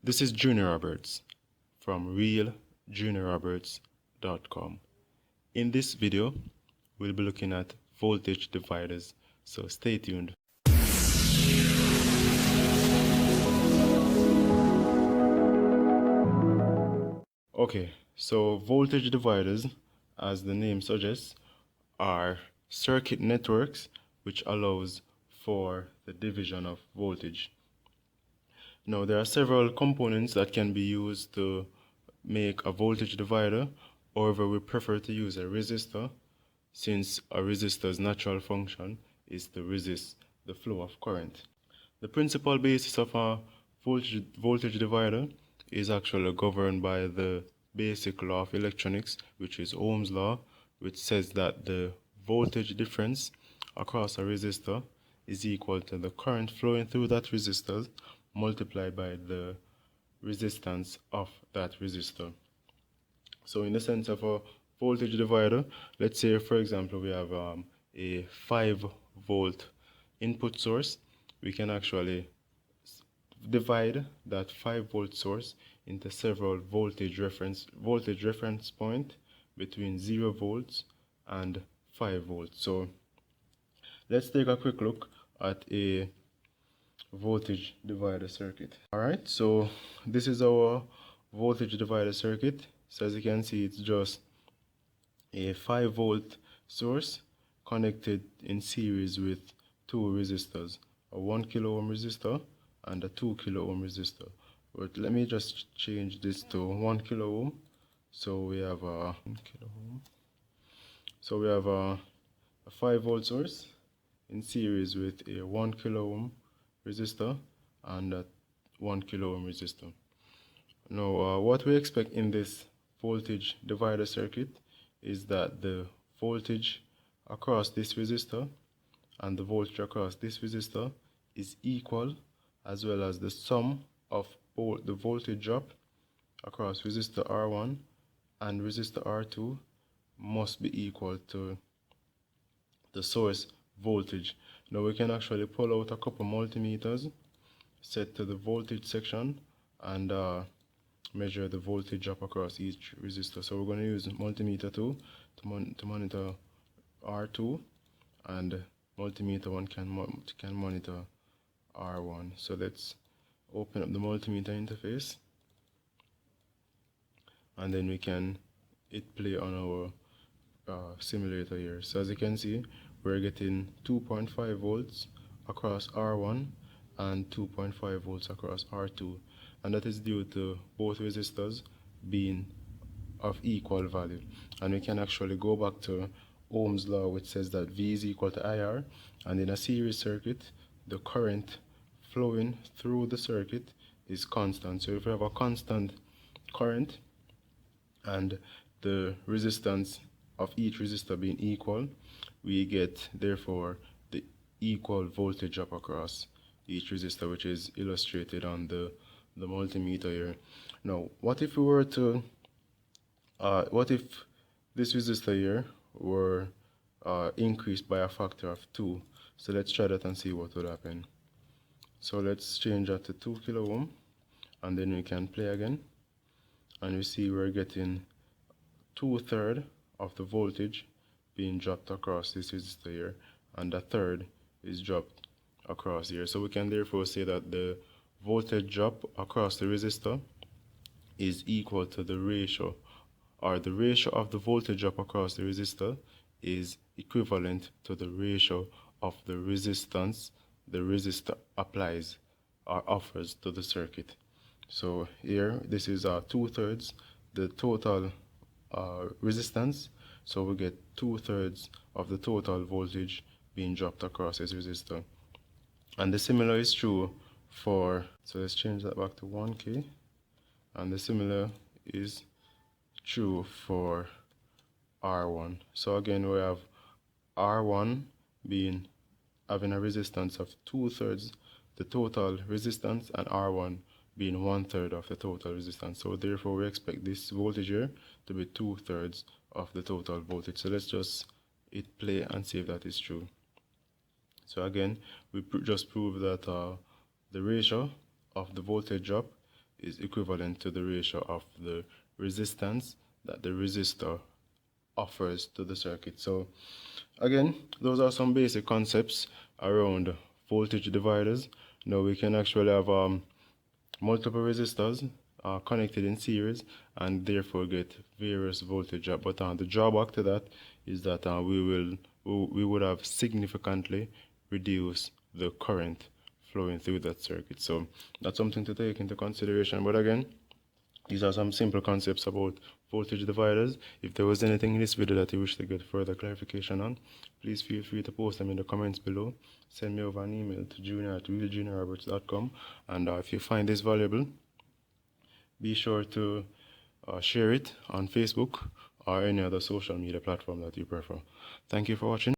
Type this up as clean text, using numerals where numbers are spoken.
This is Junior Roberts from realjuniorroberts.com. In this video, we'll be looking at voltage dividers, so stay tuned. Okay, so voltage dividers, as the name suggests, are circuit networks which allows for the division of voltage. Now, there are several components that can be used to make a voltage divider. However, we prefer to use a resistor, since a resistor's natural function is to resist the flow of current. The principal basis of a voltage divider is actually governed by the basic law of electronics, which is Ohm's law, which says that the voltage difference across a resistor is equal to the current flowing through that resistor multiplied by the resistance of that resistor. So in the sense of a voltage divider, let's say for example we have a 5-volt input source. We can actually divide that 5-volt source into several voltage reference point between 0 volts and 5 volts. So let's take a quick look at a voltage divider circuit. Alright, so this is our voltage divider circuit. So as you can see, it's just a 5-volt source connected in series with two resistors, a 1 kilo ohm resistor and a 2 kilo ohm resistor. But let me just change this to 1 kilo ohm. So we have a 1 kilo ohm. So we have a 5-volt source in series with a 1 kilo ohm resistor and a 1 kilo ohm resistor. Now, what we expect in this voltage divider circuit is that the voltage across this resistor and the voltage across this resistor is equal, as well as the sum of both the voltage drop across resistor R1 and resistor R2 must be equal to the source voltage. Now we can actually pull out a couple multimeters set to the voltage section and measure the voltage drop across each resistor. So we're going to use multimeter 2 to monitor R2, and multimeter 1 can monitor R1. So let's open up the multimeter interface, and then we can hit play on our simulator here. So as you can see, we're getting 2.5 volts across R1 and 2.5 volts across R2, and that is due to both resistors being of equal value. And we can actually go back to Ohm's law, which says that V is equal to IR, and in a series circuit the current flowing through the circuit is constant. So if we have a constant current and the resistance of each resistor being equal, we get therefore the equal voltage drop across each resistor, which is illustrated on the multimeter here. Now, what if we were to what if this resistor here were increased by a factor of 2? So let's try that and see what would happen. So let's change that to 2 kilo ohm, and then we can play again, and we see we're getting 2/3 of the voltage being dropped across this resistor here, and a third is dropped across here. So we can therefore say that the voltage drop across the resistor is equal to the ratio, or the ratio of the voltage drop across the resistor is equivalent to the ratio of the resistance the resistor applies or offers to the circuit. So here, this is 2/3 the total resistance, so we get 2/3 of the total voltage being dropped across this resistor. And the similar is true for, so let's change that back to 1K, and the similar is true for R1. So again, we have R1 having a resistance of 2/3 the total resistance, and R1 being 1/3 of the total resistance. So therefore we expect this voltage here to be 2/3 of the total voltage. So let's just hit play and see if that is true. So again, we just proved that the ratio of the voltage drop is equivalent to the ratio of the resistance that the resistor offers to the circuit. So again, those are some basic concepts around voltage dividers. Now we can actually have multiple resistors connected in series and therefore get various voltage up. But the drawback to that is that we would have significantly reduced the current flowing through that circuit. So that's something to take into consideration. But again, these are some simple concepts about voltage dividers. If there was anything in this video that you wish to get further clarification on, please feel free to post them in the comments below. Send me over an email to junior@realjuniorroberts.com. And if you find this valuable, be sure to share it on Facebook or any other social media platform that you prefer. Thank you for watching.